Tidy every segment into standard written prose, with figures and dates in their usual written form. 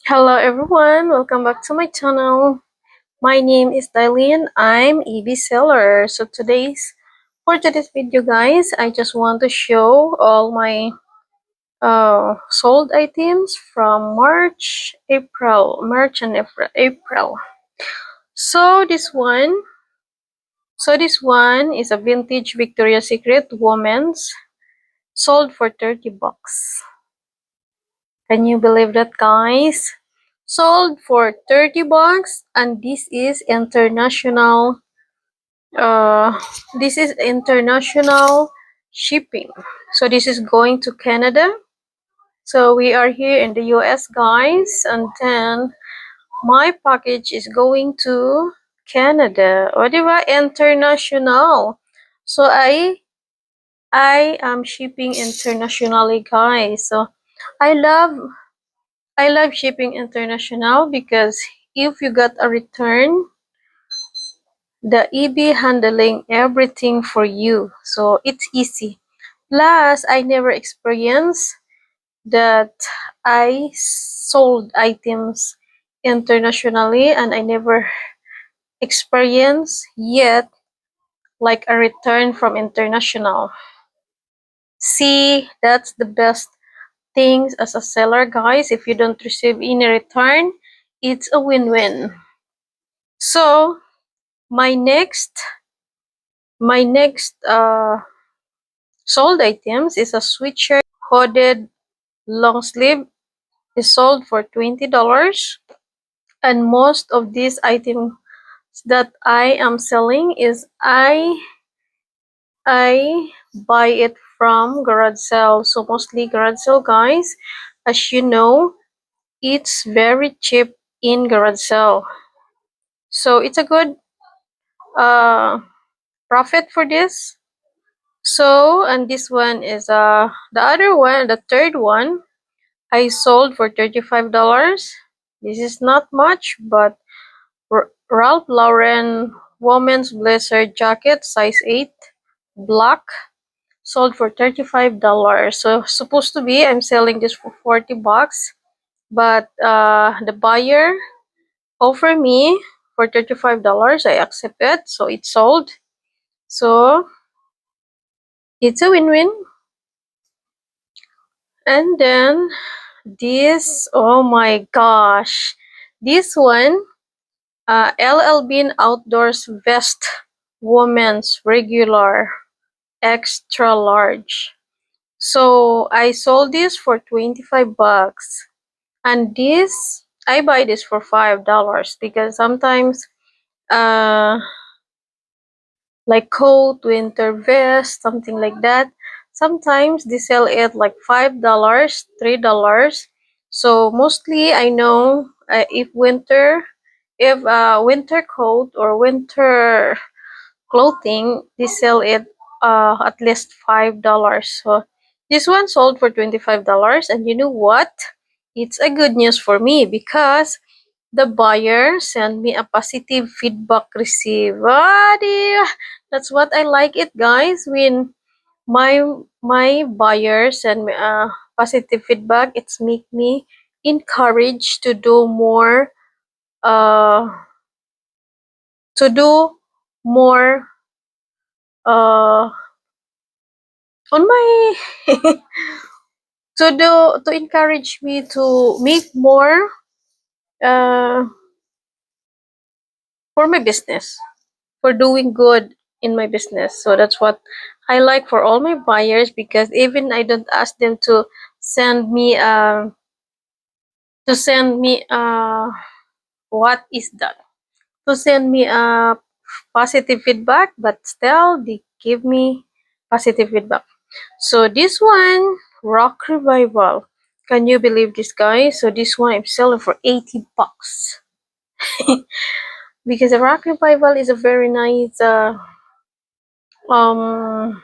Hello everyone, welcome back to my channel. My name is Dailin. I'm EB Seller. For today's video guys, I just want to show all my sold items from March and April. So this one, so this one is a vintage Victoria's Secret women's sold for 30 bucks. Can you believe that guys? Sold for 30 bucks, and uh this is international shipping. So this is going to Canada. So we are here in the US guys, and then my package is going to Canada. What about international? So I am shipping internationally guys. So I love I love shipping international because if you got a return, the EB handling everything for you. So it's easy. Plus, I never experienced that I sold items internationally, and I never experienced yet like a return from international. See, that's the best things as a seller guys. If you don't receive any return, it's a win-win. So my next sold items is a sweatshirt hooded long sleeve, is sold for $20, and most of these items that I am selling is I buy it from garage sale. So mostly garage sale guys, as you know, it's very cheap in garage sale. So it's a good uh profit for this. So, and this one is the other one, the third one I sold for $35. This is not much, but Ralph Lauren women's blazer jacket size 8 black sold for $35. So supposed to be I'm selling this for 40 bucks, but the buyer offered me for $35. I accept it, so it's sold. So it's a win-win. And then this, oh my gosh, this one, LL Bean Outdoors Vest Women's Regular Extra Large. So I sold this for 25 bucks. And this, I buy this for $5 because sometimes, uh, like coat, winter vest, something like that. Sometimes they sell it like $5, $3. So mostly I know if winter coat or winter clothing, they sell it at least $5. So this one sold for $25, and you know what? It's a good news for me because the buyer sent me a positive feedback receive. That's what I like it, guys. When my buyer send me a positive feedback, it's make me encouraged uh to do more uh on my to encourage me to make more uh for my business, for doing good in my business. So that's what I like for all my buyers, because even I don't ask them send me uh to send me what is that to send me positive feedback, but still they give me positive feedback. So this one, Rock Revival, can you believe this guys? So this one I'm selling for 80 bucks. Because the Rock Revival is a very nice um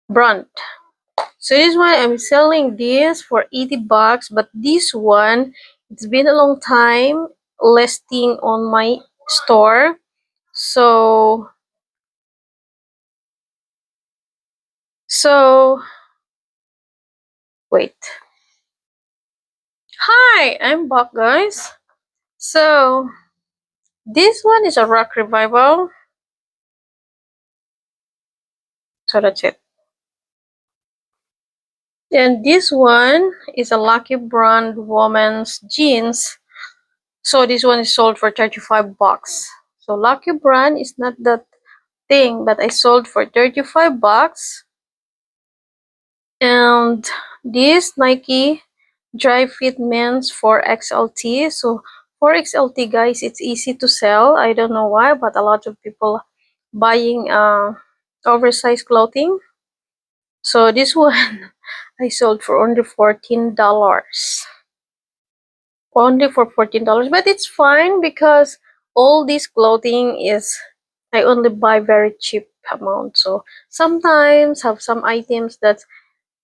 brand. So this one I'm selling this for 80 bucks, but this one, it's been a long time listing on my store. So so Wait. Hi, I'm back, guys. So this one is a Rock Revival. So that's it. And this one is a Lucky Brand woman's jeans. So this one is sold for 35 bucks. So Lucky Brand is not that thing, but I sold for 35 bucks. And this Nike Dry Fit Men's 4XLT. So 4XLT, guys, it's easy to sell. I don't know why, but a lot of people buying oversized clothing. So this one I sold for only $14. Only for $14, but it's fine because all this clothing is I only buy very cheap amount. So sometimes have some items that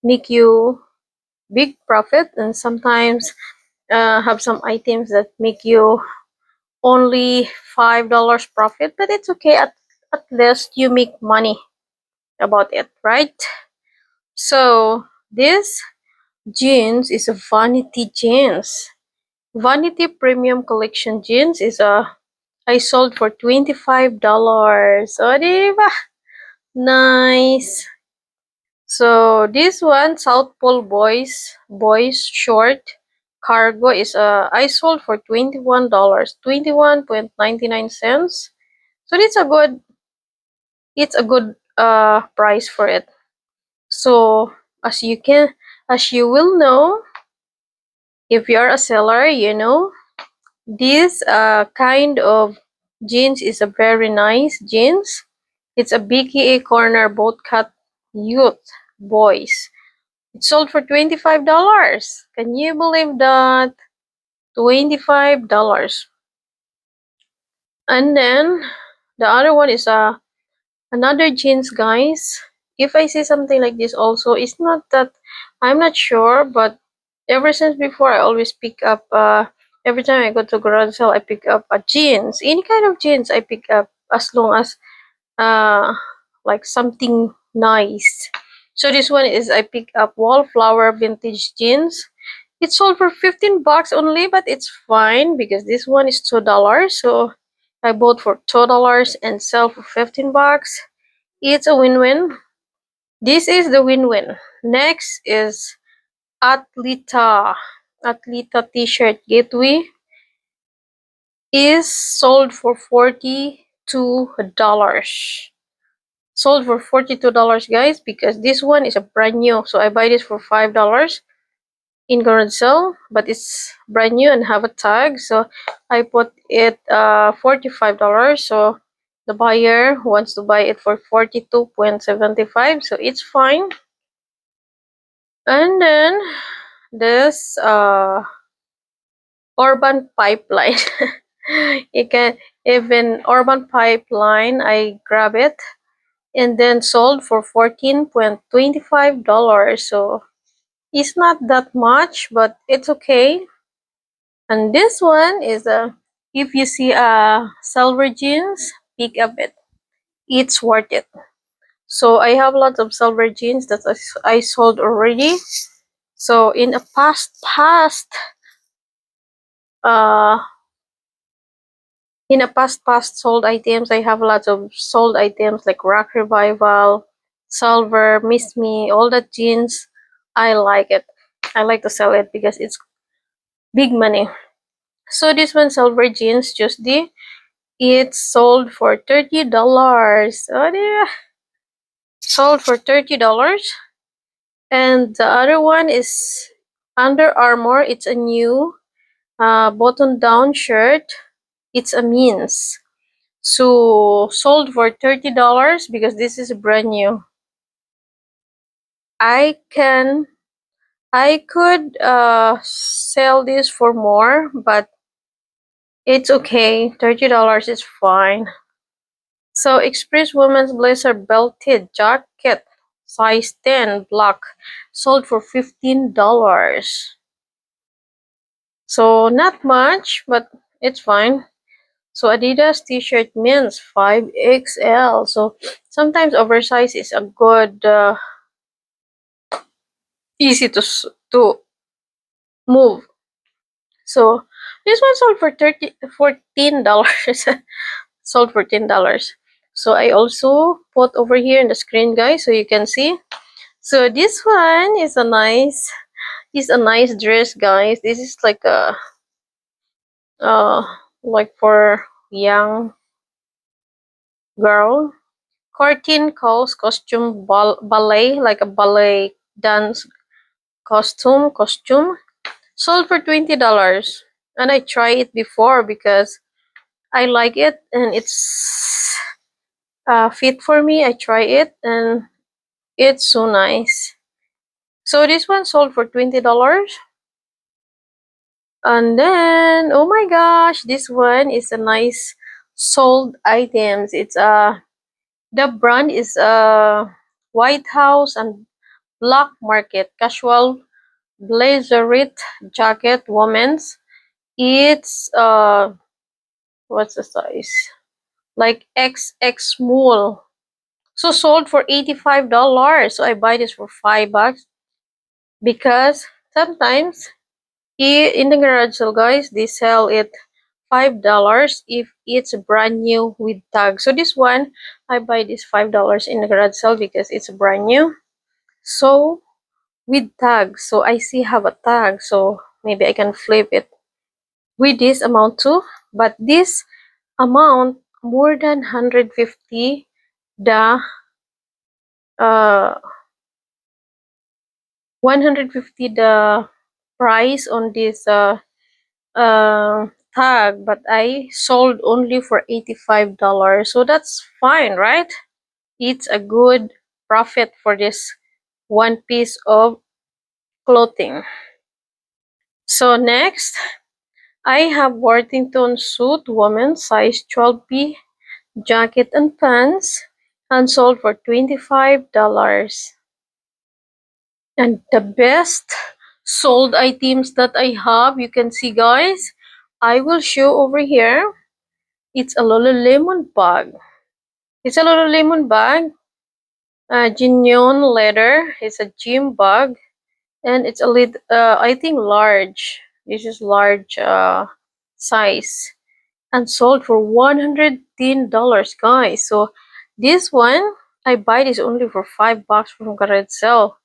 make you big profit, and sometimes have some items that make you only $5 profit, but it's okay. At least you make money about it, right? So this jeans is a vanity jeans. Vanity Premium Collection jeans is a I sold for $25. Oh, diba? Nice. So this one, South Pole Boys short cargo is I sold for $21, 21.99 cents. So it's a good price for it. So as you will know, if you're a seller, you know this kind of jeans is a very nice jeans. It's a BKA corner boat cut youth boys. It sold for $25. Can you believe that? $25. And then the other one is another jeans, guys. If I see something like this also, it's not that I'm not sure, but ever since before I always pick up every time I go to garage sale I pick up a jeans. Any kind of jeans I pick up as long as uh like something nice. So this one is I pick up Wallflower vintage jeans. It sold for 15 bucks only, but it's fine because this one is $2. So I bought for $2 and sell for 15 bucks. It's a win-win. This is the win-win. Next is Atleta. Atleta t-shirt gateway is sold for $42. Sold for $42, guys, because this one is a brand new. So I buy this for $5 in garage sale, but it's brand new and have a tag. So I put it $45. So the buyer wants to buy it for 42.75, so it's fine. And then this Urban Pipeline. You can even Urban Pipeline, I grab it and then sold for $14.25. So it's not that much, but it's okay. And this one is if you see a silver jeans, pick up it. It's worth it. So I have lots of silver jeans that I sold already. So in a uh past sold items, I have lots of sold items like Rock Revival, Silver, Miss Me, all that jeans. I like it. I like to sell it because it's big money. So this one, Silver jeans, just the it's sold for $30. Oh yeah, sold for $30. And the other one is Under Armour. It's a new button down shirt. It's a means. So sold for $30 because this is brand new. I can I could sell this for more, but it's okay. $30 is fine. So Express Women's Blazer belted jacket size 10 black sold for $15. So not much, but it's fine. So Adidas t-shirt men's 5XL. So sometimes oversize is a good easy to move. So this one sold for $14. Sold for $10. So I also put over here in the screen, guys, so you can see. So this one is a nice dress, guys. This is uh like for young girl. Curtain calls costume ballet, like a ballet dance costume. Sold for $20. And I tried it before because I like it and it's fit for me. I try it and it's so nice. So this one sold for $20. And then, oh my gosh, this one is a nice sold items. It's the brand is White House and Black Market casual blazerette jacket women's. It's what's the size? Like XX small. So sold for $85. So I buy this for $5 because sometimes here in the garage sale, guys, they sell it $5 if it's brand new with tag. So this one, I buy this $5 in the garage sale because it's brand new. So with tag, so I see have a tag, so maybe I can flip it with this amount too. But this amount more than 150 the uh 150 the price on this tag, but I sold only for $85. So that's fine, right? It's a good profit for this one piece of clothing. So next, I have Worthington suit woman size 12B jacket and pants and sold for $25. And the best sold items that I have, you can see, guys, I will show over here. It's a Lululemon bag. It's a Lululemon bag. Genuine leather. It's a gym bag. And it's a I think large. This is large size. And sold for $110, guys. So this one, I buy this only for $5 from garage sale.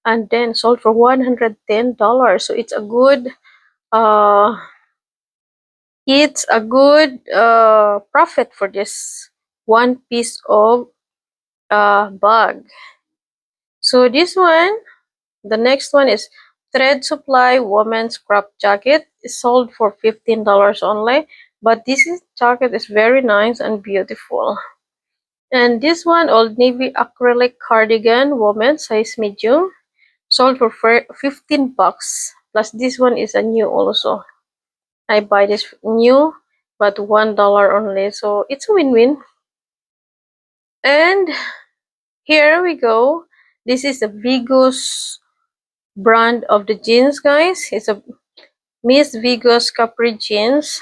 And then sold for $110. So uh it's a good profit for this one piece of bag. So this one, the next one is Thread Supply women's crop jacket. Is sold for $15 only, but jacket is very nice and beautiful. And this one, Old Navy acrylic cardigan woman size medium, sold for $15. Plus this one is a new also. I buy this new, but $1 only, so it's a win-win. And here we go. This is the Vigos brand of the jeans, guys. It's a Miss Vigos Capri jeans,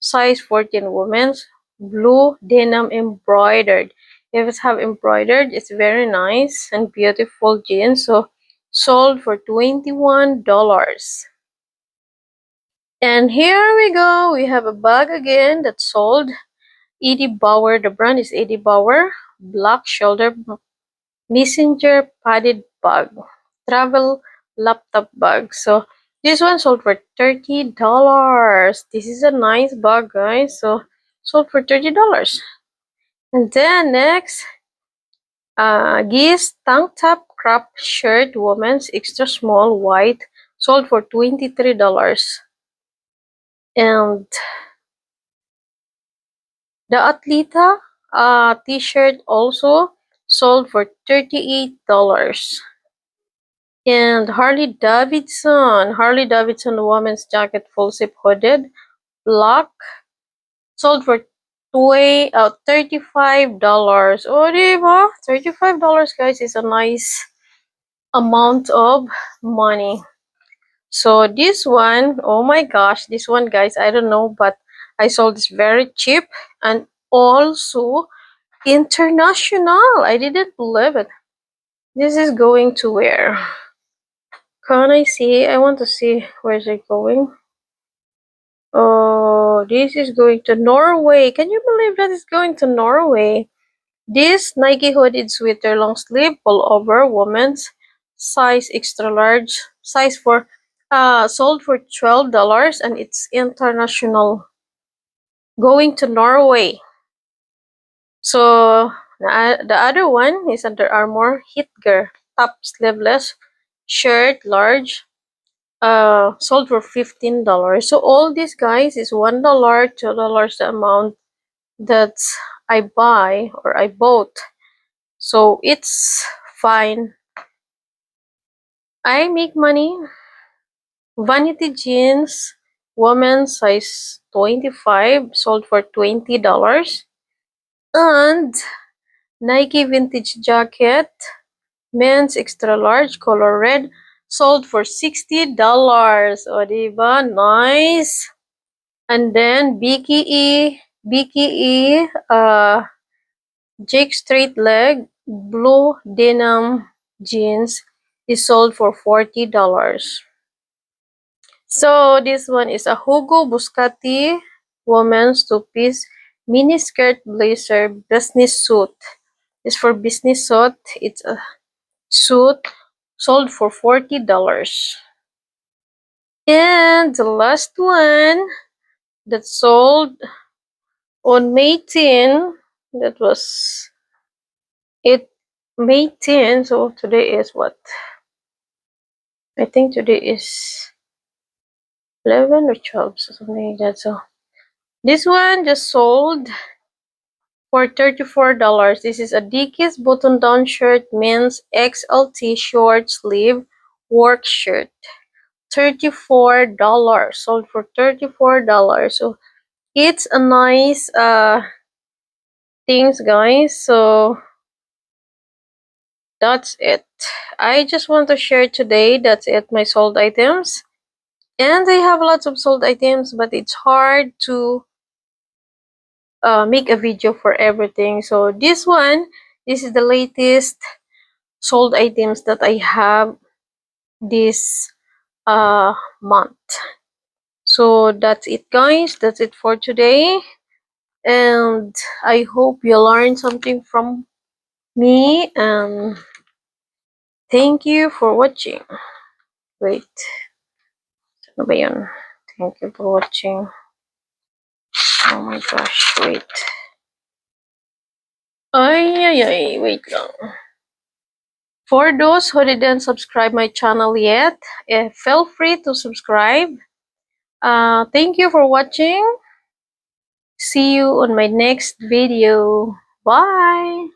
size 14 women's, blue denim embroidered. If it's have embroidered, it's very nice and beautiful jeans. So sold for $21. And here we go. We have a bag again that sold. Eddie Bauer. The brand is Eddie Bauer. Black shoulder messenger padded bag. Travel laptop bag. So this one sold for $30. This is a nice bag, guys. So sold for $30. And then next, Geese tank top crop shirt women's extra small white sold for $23. And the Atleta t-shirt also sold for $38. And Harley Davidson women's jacket full zip hooded black sold for $35. Oh, diba? $35, guys, is a nice amount of money. So this one, oh my gosh, this one, guys, I don't know, but I sold this very cheap and also international. I didn't believe it. This is going to where? Can I see? I want to see where is it going. Oh, this is going to Norway. Can you believe that it's going to Norway? This Nike hooded sweater long sleeve pullover women's size extra large size for sold for $12 and it's international, going to Norway. So the other one is Under Armour Hitgear top sleeveless shirt large, sold for $15. So all these guys is $1, $2 the amount that I buy or I bought. So it's fine. I make money. Vanity jeans, woman size 25, sold for $20. And Nike vintage jacket, men's extra large, color red, sold for $60. O, diba? Nice. And then BKE, Jake straight leg, blue denim jeans is sold for $40. So this one is a Hugo Buscati woman's two-piece mini skirt blazer business suit. It's for business suit. It's a suit sold for $40. And the last one that sold on May 10, that was it May 10, so today is what? I think today is 11 or 12, so something like that. So this one just sold for $34. This is a Dickies button-down shirt, men's XLT short sleeve work shirt. $34. Sold for $34. So it's a nice things, guys. So that's it. I just want to share today. That's it, my sold items. And I have lots of sold items, but it's hard to make a video for everything. So this is the latest sold items that I have this month. So that's it, guys. That's it for today. And I hope you learned something from me. And thank you for watching. Wait. Ano ba yun? Thank you for watching. Oh my gosh, wait. Ay, wait lang. For those who didn't subscribe my channel yet, feel free to subscribe. Thank you for watching. See you on my next video. Bye!